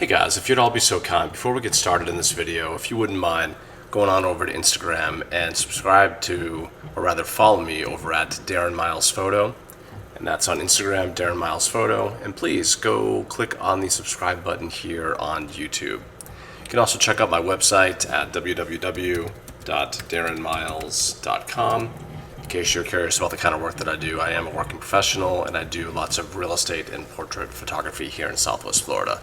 Hey guys, if you'd all be so kind, before we get started in this video, if you wouldn't mind going on over to Instagram and subscribe to, or rather follow me over at Darren Miles Photo. And that's on Instagram, Darren Miles Photo. And please go click on the subscribe button here on YouTube. You can also check out my website at www.darrenmiles.com. In case you're curious about the kind of work that I do, I am a working professional and I do lots of real estate and portrait photography here in Southwest Florida.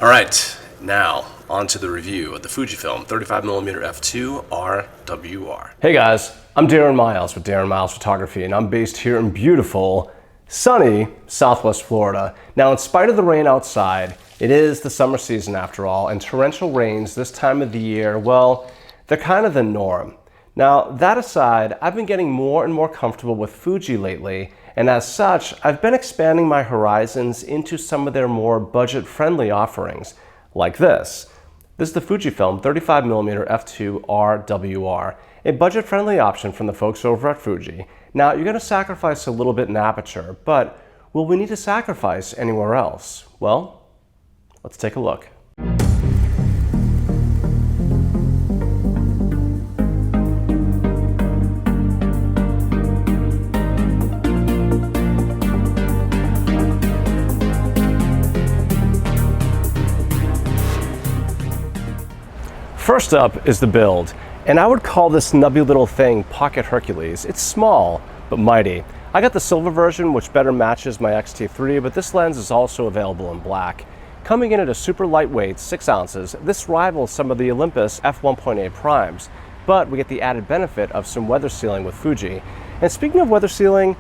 All right, now on to the review of the Fujifilm 35mm f2 RWR. Hey guys, I'm Darren Miles with Darren Miles Photography, and I'm based here in beautiful, sunny Southwest Florida. Now, in spite of the rain outside, it is the summer season after all, and torrential rains this time of the year, well, they're kind of the norm. Now, that aside, I've been getting more and more comfortable with Fuji lately, and as such, I've been expanding my horizons into some of their more budget-friendly offerings, like this. This is the Fujifilm 35mm f2 RWR, a budget-friendly option from the folks over at Fuji. Now, you're going to sacrifice a little bit in aperture, but will we need to sacrifice anywhere else? Well, let's take a look. First up is the build, and I would call this nubby little thing Pocket Hercules. It's small, but mighty. I got the silver version, which better matches my X-T3, but this lens is also available in black. Coming in at a super lightweight 6 ounces, this rivals some of the Olympus f1.8 primes, but we get the added benefit of some weather sealing with Fuji. And speaking of weather sealing,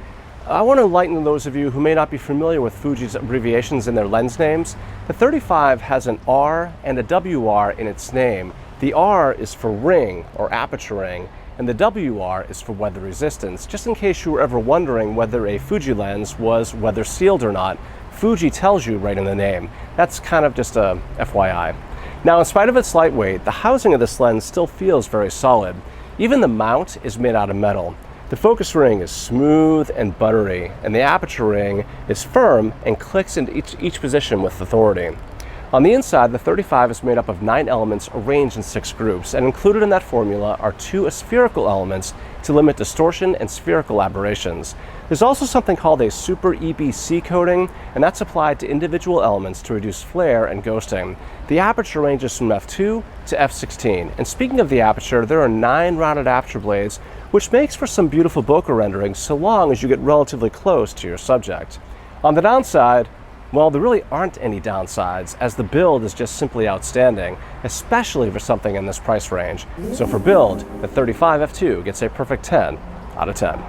I want to enlighten those of you who may not be familiar with Fuji's abbreviations in their lens names. The 35 has an R and a WR in its name. The R is for ring or aperture ring, and the WR is for weather resistance. Just in case you were ever wondering whether a Fuji lens was weather sealed or not, Fuji tells you right in the name. That's kind of just a FYI. Now, in spite of its lightweight, the housing of this lens still feels very solid. Even the mount is made out of metal. The focus ring is smooth and buttery, and the aperture ring is firm and clicks into each position with authority. On the inside, the 35 is made up of 9 elements arranged in 6 groups, and included in that formula are 2 spherical elements to limit distortion and spherical aberrations. There's also something called a super EBC coating, and that's applied to individual elements to reduce flare and ghosting. The aperture ranges from f2 to f16, and speaking of the aperture, there are 9 rounded aperture blades, which makes for some beautiful bokeh renderings so long as you get relatively close to your subject. On the downside, well, there really aren't any downsides, as the build is just simply outstanding, especially for something in this price range. So for build, the 35 f2 gets a perfect 10 out of 10.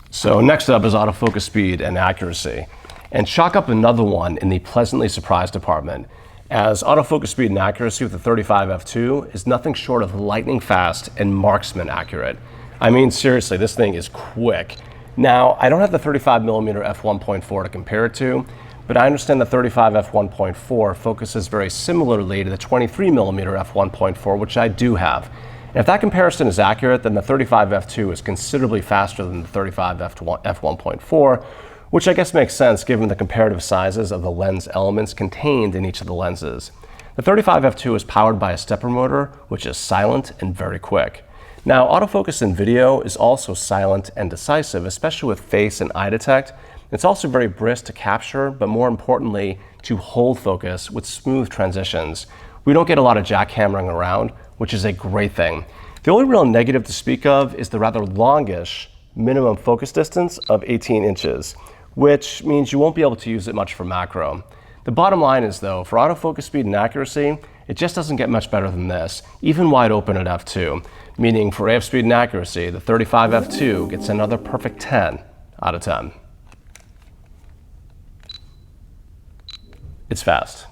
So next up is autofocus speed and accuracy. And chalk up another one in the pleasantly surprised department, as autofocus speed and accuracy with the 35 f2 is nothing short of lightning fast and marksman accurate. I mean, seriously, this thing is quick. Now, I don't have the 35mm f1.4 to compare it to, but I understand the 35 f1.4 focuses very similarly to the 23mm f1.4, which I do have. And if that comparison is accurate, then the 35 f2 is considerably faster than the 35 f1.4, which I guess makes sense given the comparative sizes of the lens elements contained in each of the lenses. The 35 f2 is powered by a stepper motor, which is silent and very quick. Now, autofocus in video is also silent and decisive, especially with face and eye detect. It's also very brisk to capture, but more importantly, to hold focus with smooth transitions. We don't get a lot of jackhammering around, which is a great thing. The only real negative to speak of is the rather longish minimum focus distance of 18 inches, which means you won't be able to use it much for macro. The bottom line is, though, for autofocus speed and accuracy, it just doesn't get much better than this, even wide open at f2. Meaning for AF speed and accuracy, the 35 f2 gets another perfect 10 out of 10. It's fast.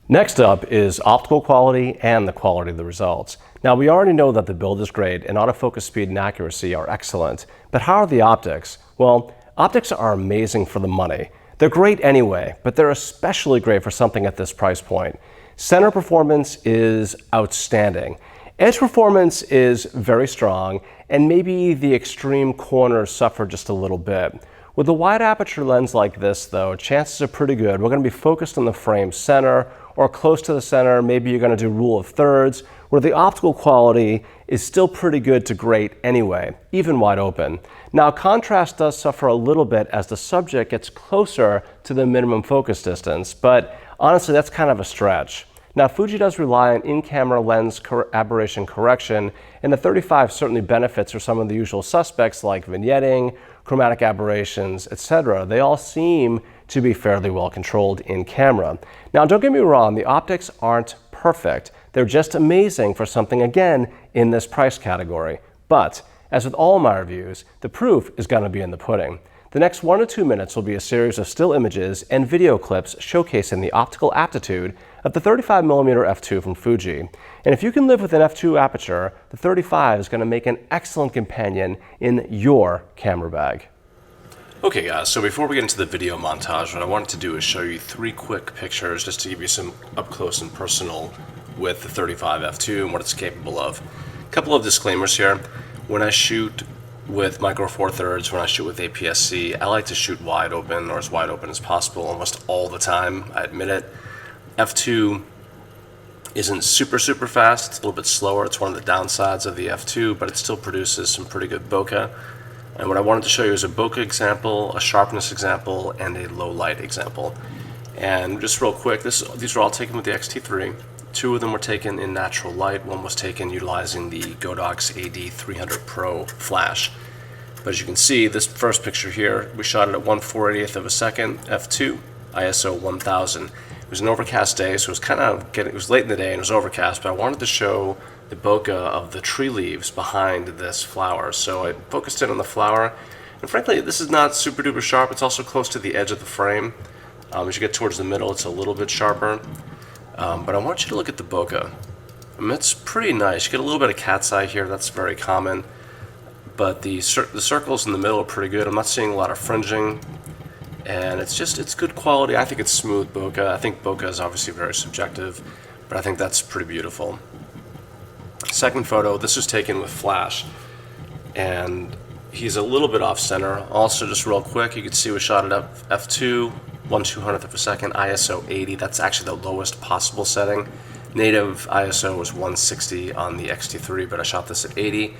Next up is optical quality and the quality of the results. Now, we already know that the build is great and autofocus speed and accuracy are excellent, but how are the optics? Well, optics are amazing for the money. They're great anyway, but they're especially great for something at this price point. Center performance is outstanding. Edge performance is very strong, and maybe the extreme corners suffer just a little bit. With a wide aperture lens like this though, chances are pretty good we're going to be focused on the frame center or close to the center. Maybe you're going to do rule of thirds, where the optical quality is still pretty good to great anyway, even wide open. Now, contrast does suffer a little bit as the subject gets closer to the minimum focus distance, but honestly that's kind of a stretch. Now, Fuji does rely on in-camera lens aberration correction, and the 35 certainly benefits for some of the usual suspects like vignetting, chromatic aberrations, etc. They all seem to be fairly well controlled in camera. Now, don't get me wrong, the optics aren't perfect. They're just amazing for something, again, in this price category. But, as with all my reviews, the proof is going to be in the pudding. The next 1 to 2 minutes will be a series of still images and video clips showcasing the optical aptitude of the 35mm f2 from Fuji. And if you can live with an f2 aperture, the 35 is going to make an excellent companion in your camera bag. Okay guys, so before we get into the video montage, what I wanted to do is show you 3 quick pictures just to give you some up close and personal with the 35 f2 and what it's capable of. A couple of disclaimers here. When I shoot with micro four thirds, when I shoot with APS-C, I like to shoot wide open, or as wide open as possible, almost all the time, I admit it. f2 isn't super fast, it's a little bit slower, it's one of the downsides of the f2, but it still produces some pretty good bokeh. And what I wanted to show you is a bokeh example, a sharpness example, and a low light example. And just real quick, these are all taken with the X-T3. 2 of them were taken in natural light. 1 was taken utilizing the Godox AD300 Pro flash. But as you can see, this first picture here, we shot it at 1/480th of a second, f2, ISO 1000. It was an overcast day, so it was late in the day and it was overcast, but I wanted to show the bokeh of the tree leaves behind this flower. So I focused in on the flower, and frankly, this is not super duper sharp. It's also close to the edge of the frame. As you get towards the middle, it's a little bit sharper. But I want you to look at the bokeh. It's pretty nice. You get a little bit of cat's eye here, that's very common. But the circles in the middle are pretty good. I'm not seeing a lot of fringing. And it's good quality. I think it's smooth bokeh. I think bokeh is obviously very subjective, but I think that's pretty beautiful. Second photo, this was taken with flash. And he's a little bit off center. Also, just real quick, you can see we shot it at f2, 1/200th of a second, ISO 80. That's actually the lowest possible setting. Native ISO was 160 on the X-T3, but I shot this at 80.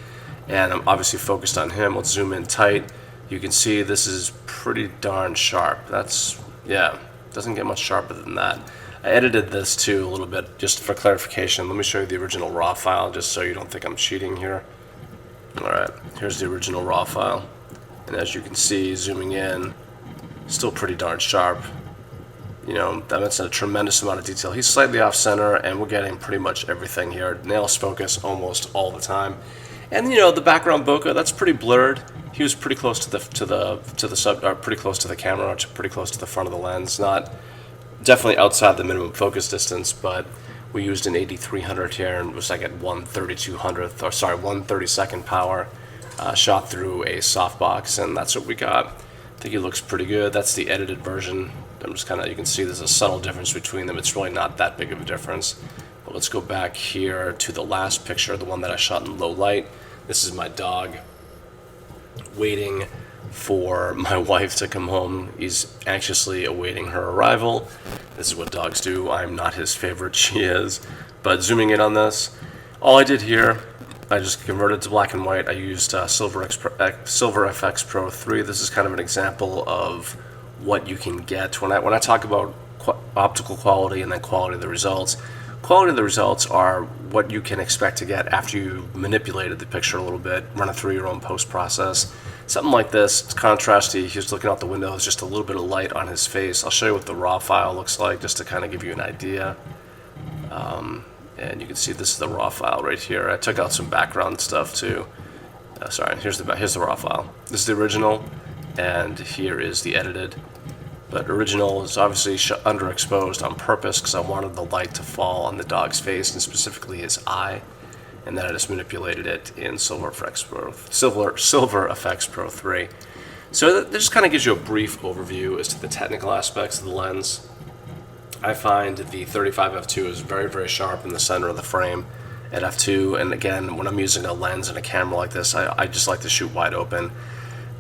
And I'm obviously focused on him. Let's zoom in tight. You can see this is pretty darn sharp. Doesn't get much sharper than that. I edited this too a little bit just for clarification. Let me show you the original RAW file just so you don't think I'm cheating here. Alright, here's the original RAW file. And as you can see, zooming in, still pretty darn sharp. You know, that's a tremendous amount of detail. He's slightly off center, and we're getting pretty much everything here. Nails focus almost all the time. And you know, the background bokeh, that's pretty blurred. He was pretty close to pretty close to the camera, or pretty close to the front of the lens. Not definitely outside the minimum focus distance, but we used an AD300 here, and it was like at 1/3200th power, shot through a softbox, and that's what we got. I think he looks pretty good. That's the edited version. I'm just you can see there's a subtle difference between them. It's really not that big of a difference. But let's go back here to the last picture, the one that I shot in low light. This is my dog waiting for my wife to come home. He's anxiously awaiting her arrival. This is what dogs do. I'm not his favorite, she is. But zooming in on this, all I did here, I just converted to black and white. I used Silver FX Pro 3. This is kind of an example of what you can get. When I talk about optical quality and then quality of the results are what you can expect to get after you manipulated the picture a little bit, run it through your own post-process. Something like this, it's contrasty. He's looking out the window, there's just a little bit of light on his face. I'll show you what the RAW file looks like just to kind of give you an idea. And you can see this is the RAW file right here. I took out some background stuff too. Here's the RAW file. This is the original, and here is the edited. But original is obviously underexposed on purpose because I wanted the light to fall on the dog's face and specifically his eye. And then I just manipulated it in Silver FX Pro 3. So that just kind of gives you a brief overview as to the technical aspects of the lens. I find the 35 f2 is very, very sharp in the center of the frame, at f2, and again, when I'm using a lens and a camera like this, I just like to shoot wide open.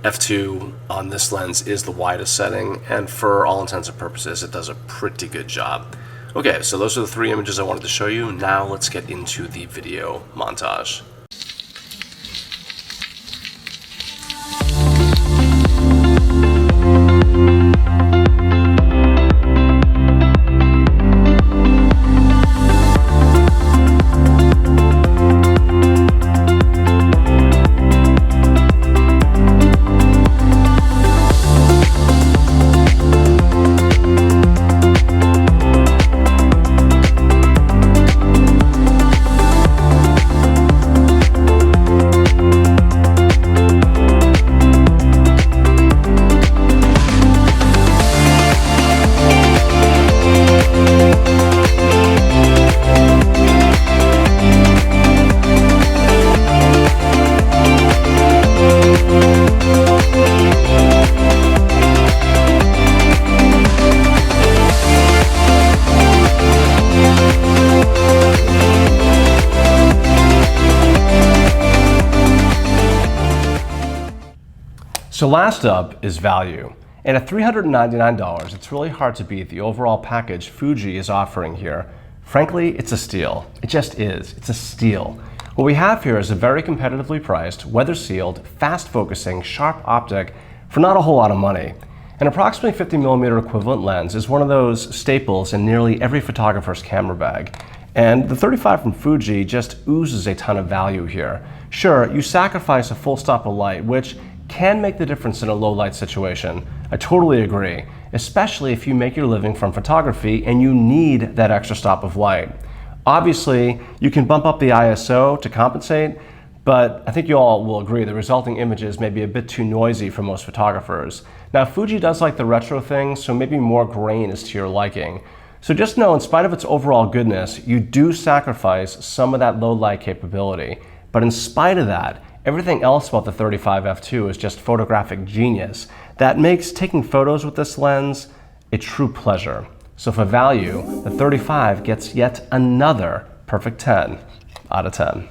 f2 on this lens is the widest setting, and for all intents and purposes, it does a pretty good job. Okay, so those are the 3 images I wanted to show you. Now let's get into the video montage. So last up is value. And at $399, it's really hard to beat the overall package Fuji is offering here. Frankly, it's a steal. It just is. It's a steal. What we have here is a very competitively priced, weather-sealed, fast-focusing, sharp optic for not a whole lot of money. An approximately 50mm equivalent lens is one of those staples in nearly every photographer's camera bag. And the 35 from Fuji just oozes a ton of value here. Sure, you sacrifice a full stop of light, which can make the difference in a low light situation. I totally agree, especially if you make your living from photography and you need that extra stop of light. Obviously, you can bump up the ISO to compensate, but I think you all will agree the resulting images may be a bit too noisy for most photographers. Now, Fuji does like the retro thing, so maybe more grain is to your liking. So just know, in spite of its overall goodness, you do sacrifice some of that low light capability. But in spite of that, everything else about the 35 f2 is just photographic genius that makes taking photos with this lens a true pleasure. So for value, the 35 gets yet another perfect 10 out of 10.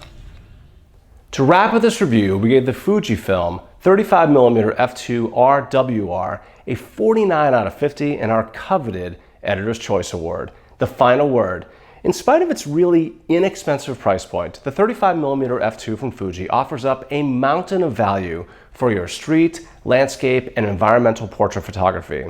To wrap up this review, we gave the Fujifilm 35mm f2 RWR a 49 out of 50 in our coveted Editor's Choice Award. The final word. In spite of its really inexpensive price point, the 35mm f2 from Fuji offers up a mountain of value for your street, landscape, and environmental portrait photography.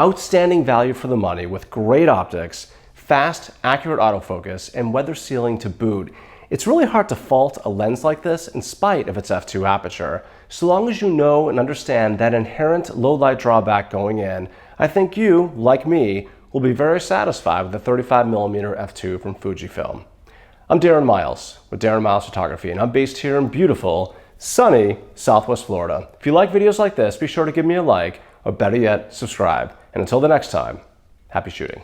Outstanding value for the money with great optics, fast, accurate autofocus, and weather sealing to boot. It's really hard to fault a lens like this in spite of its f2 aperture. So long as you know and understand that inherent low light drawback going in, I think you, like me, will be very satisfied with the 35mm f2 from Fujifilm. I'm Darren Miles with Darren Miles Photography, and I'm based here in beautiful, sunny Southwest Florida. If you like videos like this, be sure to give me a like, or better yet, subscribe. And until the next time, happy shooting.